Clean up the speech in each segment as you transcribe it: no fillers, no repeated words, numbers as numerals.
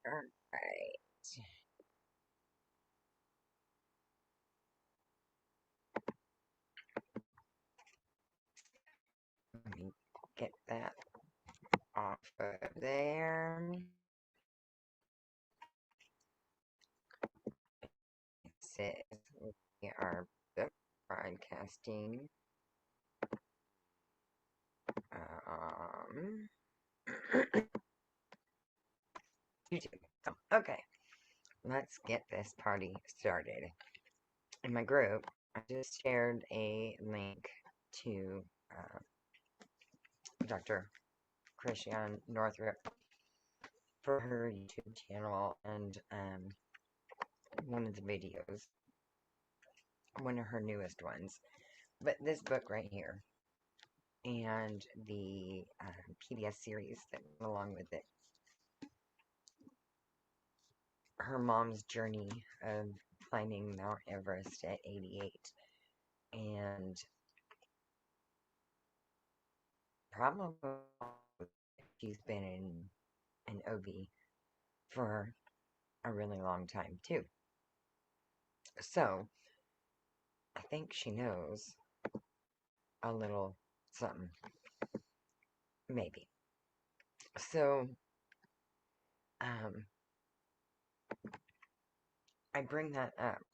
Alright. Let me get that off of there. It says we are broadcasting YouTube. So, okay, let's get this party started. In my group, I just shared a link to Dr. Christiane Northrup for her YouTube channel and one of the videos, one of her newest ones. But this book right here and the PBS series that went along with it, her mom's journey of climbing Mount Everest at 88, and probably she's been in an OB for a really long time too. So I think she knows a little something, maybe. So I bring that up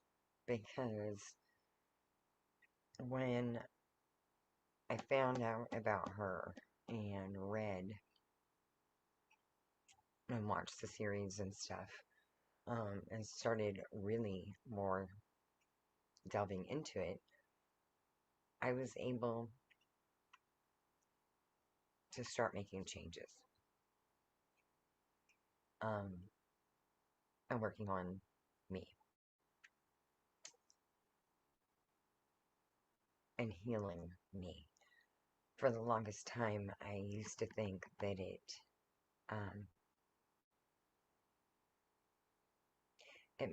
because when I found out about her and read and watched the series and stuff, and started really more delving into it, I was able to start making changes. And working on me and healing me. For the longest time, I used to think that it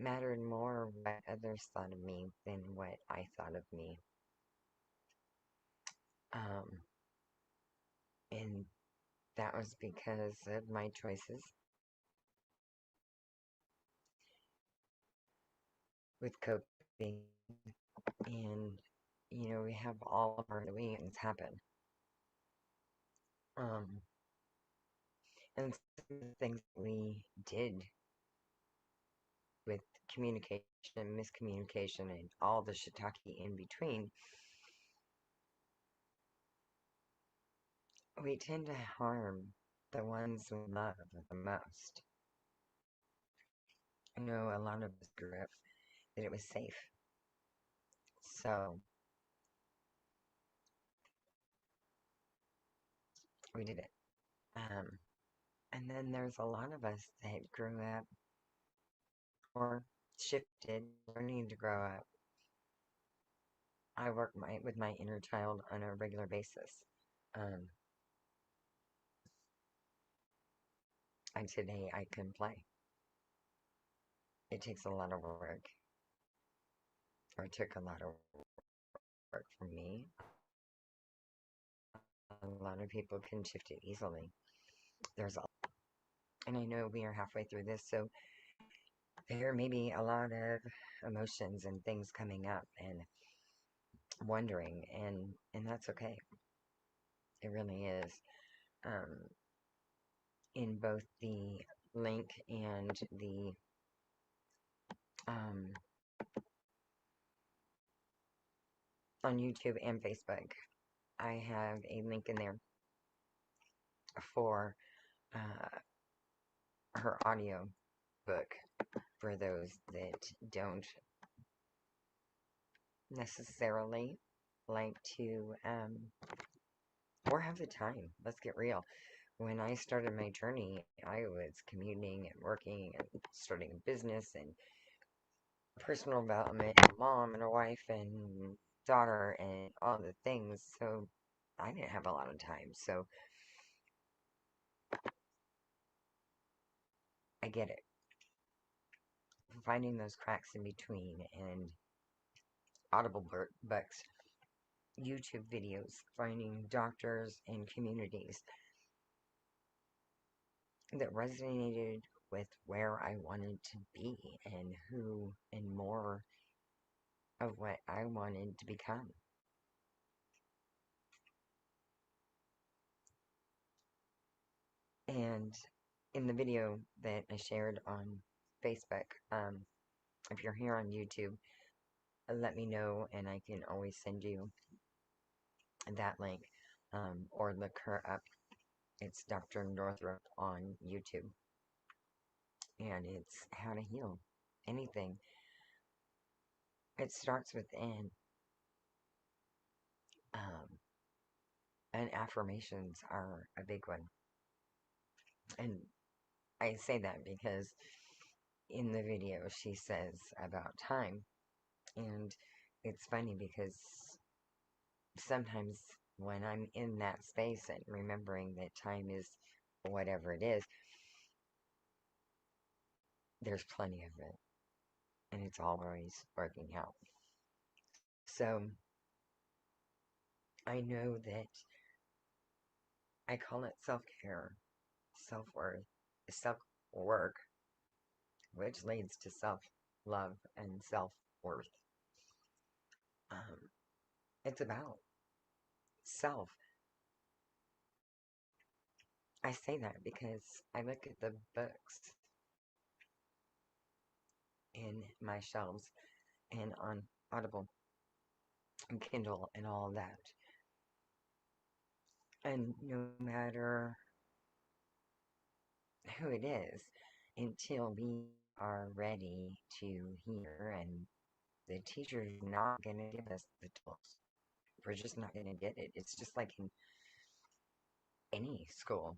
mattered more what others thought of me than what I thought of me. And that was because of my choices with coping. And, we have all of our things happen. And some of the things we did with communication and miscommunication and all the shiitake in between, we tend to harm the ones we love the most. I know a lot of us grew up that it was safe. So we did it. And then there's a lot of us that grew up or shifted, learning to grow up. I work with my inner child on a regular basis. And today I can play. It takes a lot of work, or it took a lot of work for me. A lot of people can shift it easily. And I know we are halfway through this, so there may be a lot of emotions and things coming up and wondering, and that's okay. It really is. In both the link and the on YouTube and Facebook, I have a link in there for her audio book for those that don't necessarily like to or have the time. Let's get real. When I started my journey, I was commuting and working and starting a business and personal development, and a mom and a wife and daughter and all the things. So I didn't have a lot of time. So I get it. Finding those cracks in between and audible books, YouTube videos, finding doctors and communities that resonated with where I wanted to be and who and more of what I wanted to become. And in the video that I shared on Facebook, if you're here on YouTube, let me know and I can always send you that link, or look her up. It's Dr. Northrup on YouTube, and it's how to heal anything. It starts within, um, and affirmations are a big one. And I say that because in the video she says about time, and it's funny because sometimes when I'm in that space and remembering that time is whatever it is, there's plenty of it, and it's always working out. So I know that I call it self-care, self-worth, self-work, which leads to self-love and self-worth. Um, it's about self. I say that because I look at the books in my shelves and on Audible and Kindle and all of that. And no matter who it is, until we are ready to hear, and the teacher's not going to give us the tools. We're just not going to get it. It's just like in any school.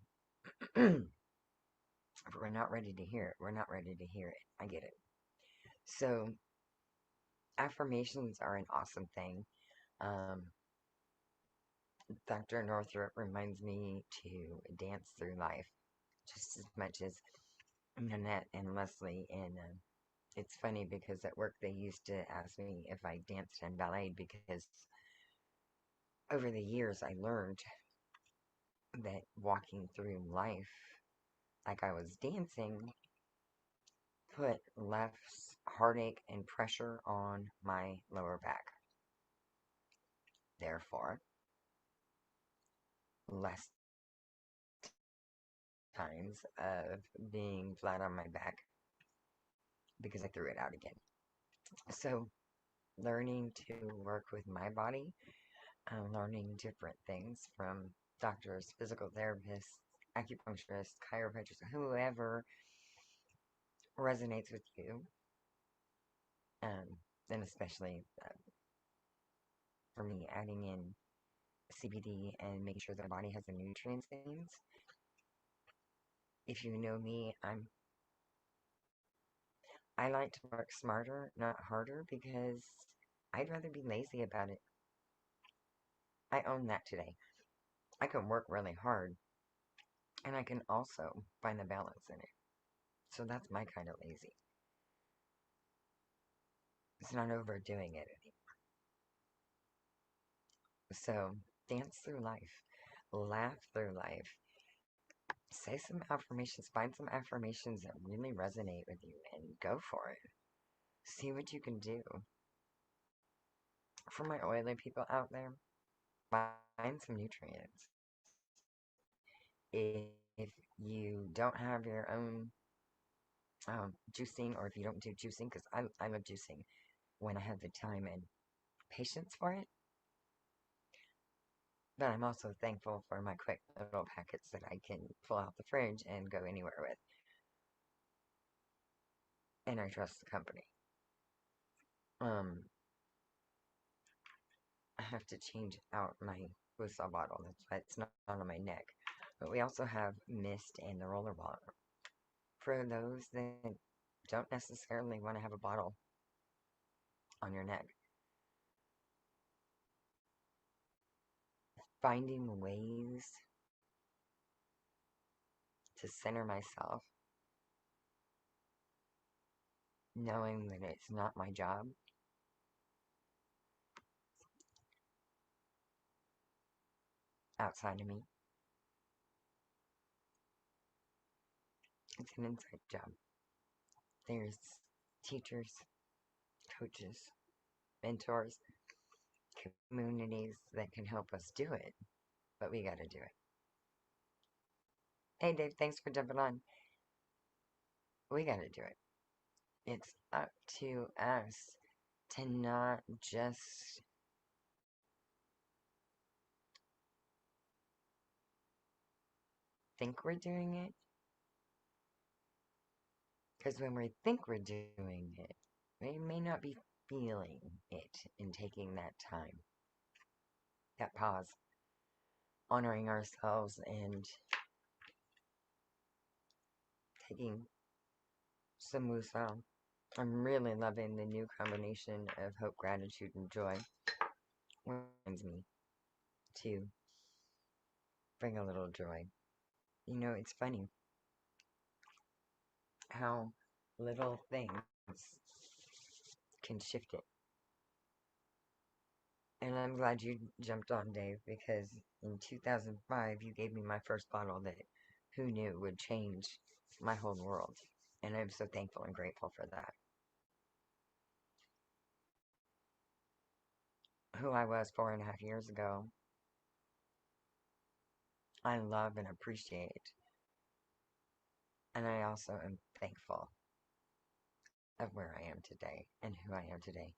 If we're not ready to hear it, we're not ready to hear it. I get it. So, affirmations are an awesome thing. Um, Dr. Northrup reminds me to dance through life just as much as Nanette and Leslie. And it's funny because at work they used to ask me if I danced and ballet, because over the years I learned that walking through life like I was dancing put less heartache and pressure on my lower back. Therefore, less times of being flat on my back because I threw it out again. So, learning to work with my body, learning different things from doctors, physical therapists, acupuncturists, chiropractors, whoever resonates with you, and especially for me, adding in CBD and making sure that the body has the nutrients it needs. If you know me, I like to work smarter, not harder, because I'd rather be lazy about it. I own that today. I can work really hard, and I can also find the balance in it. So that's my kind of lazy. It's not overdoing it anymore. So dance through life, laugh through life, say some affirmations, find some affirmations that really resonate with you, and go for it. See what you can do. For my oily people out there, find some nutrients. If you don't have your own juicing, or if you don't do juicing, because I love juicing when I have the time and patience for it. But I'm also thankful for my quick little packets that I can pull out the fridge and go anywhere with. And I trust the company. Um, I have to change out my Whistle bottle. That's why it's not on my neck. But we also have mist and the roller bottle. For those that don't necessarily want to have a bottle on your neck, finding ways to center myself, knowing that it's not my job, outside of me, It's an inside job. There's teachers, coaches, mentors, communities that can help us do it, but we got to do it. Hey, Dave, thanks for jumping on. We got to do it. It's up to us to not just think we're doing it, because when we think we're doing it, we may not be feeling it in taking that time, that pause, honoring ourselves and taking some woosah. I'm really loving the new combination of hope, gratitude, and joy. Reminds me to bring a little joy. You know, it's funny how little things can shift it. And I'm glad you jumped on, Dave, because in 2005 you gave me my first bottle that who knew would change my whole world. And I'm so thankful and grateful for that. Who I was 4.5 years ago, I love and appreciate. And I also am thankful of where I am today and who I am today.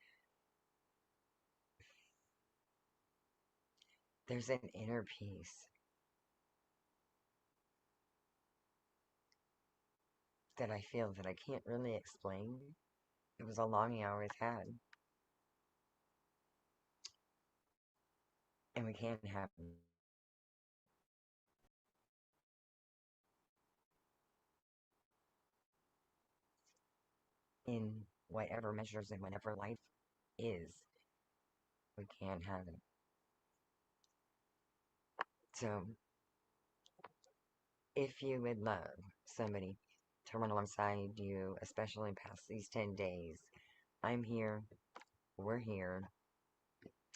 There's an inner peace that I feel that I can't really explain. It was a longing I always had. And we can have in whatever measures and whenever life is, we can have it. So, if you would love somebody to run alongside you, especially past these 10 days, I'm here, we're here,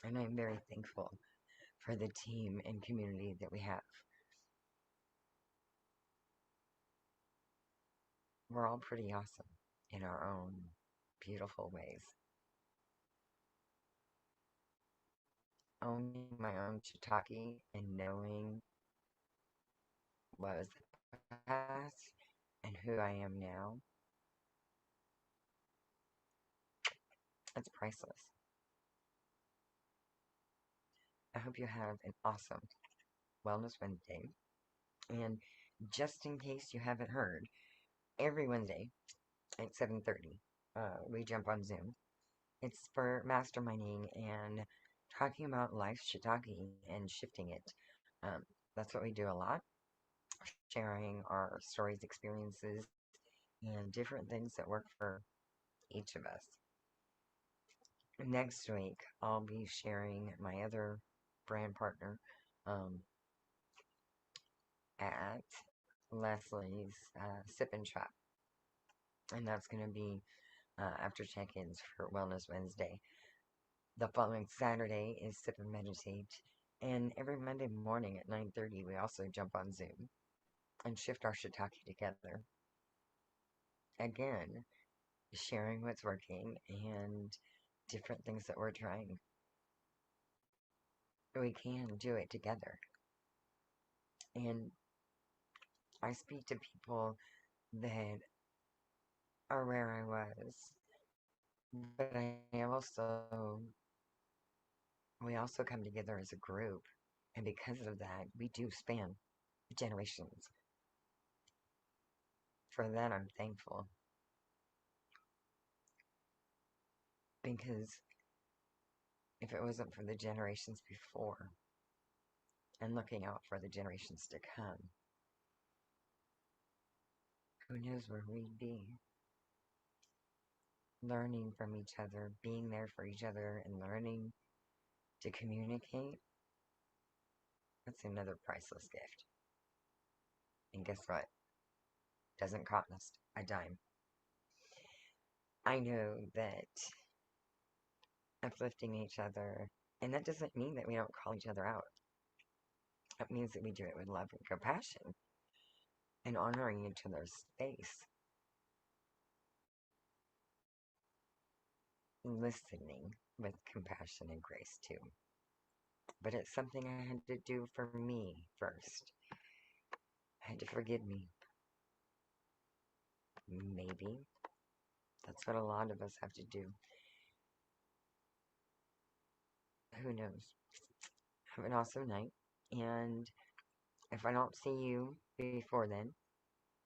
and I'm very thankful for the team and community that we have. We're all pretty awesome in our own beautiful ways. Owning my own shiitake and knowing what was the past and who I am now, it's priceless. I hope you have an awesome Wellness Wednesday. And just in case you haven't heard, every Wednesday at 7:30, we jump on Zoom. It's for masterminding and talking about life shiitake and shifting it. Um, that's what we do a lot, sharing our stories, experiences, and different things that work for each of us. Next week, I'll be sharing my other brand partner um, at Leslie's Sip and Shop. And that's going to be after check-ins for Wellness Wednesday. The following Saturday is Sip and Meditate. And every Monday morning at 9:30, we also jump on Zoom and shift our shiitake together. Again, sharing what's working and different things that we're trying. We can do it together. And I speak to people that are where I was, but I also, we also come together as a group. And because of that, we do span generations. For that, I'm thankful. Because if it wasn't for the generations before and looking out for the generations to come, who knows where we'd be? Learning from each other, being there for each other, and learning to communicate, that's another priceless gift. And guess what? Doesn't cost a dime. I know that uplifting each other, and that doesn't mean that we don't call each other out. It means that we do it with love and compassion. and honoring each other's space, listening with compassion and grace too. But it's something I had to do for me first. I had to forgive me. Maybe that's what a lot of us have to do. Who knows? Have an awesome night. And if I don't see you before then,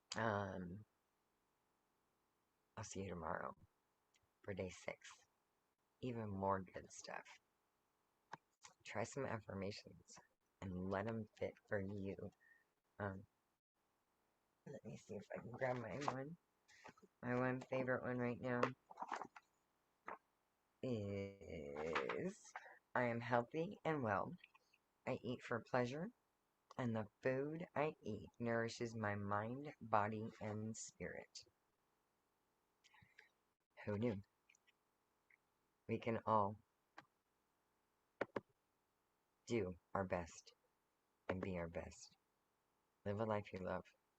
um, I'll see you tomorrow for day 6. Even more good stuff. Try some affirmations and let them fit for you. Um, Let me see if I can grab my one. My one favorite one right now is I am healthy and well. I eat for pleasure, and the food I eat nourishes my mind, body, and spirit. Who knew? We can all do our best and be our best. Live a life you love.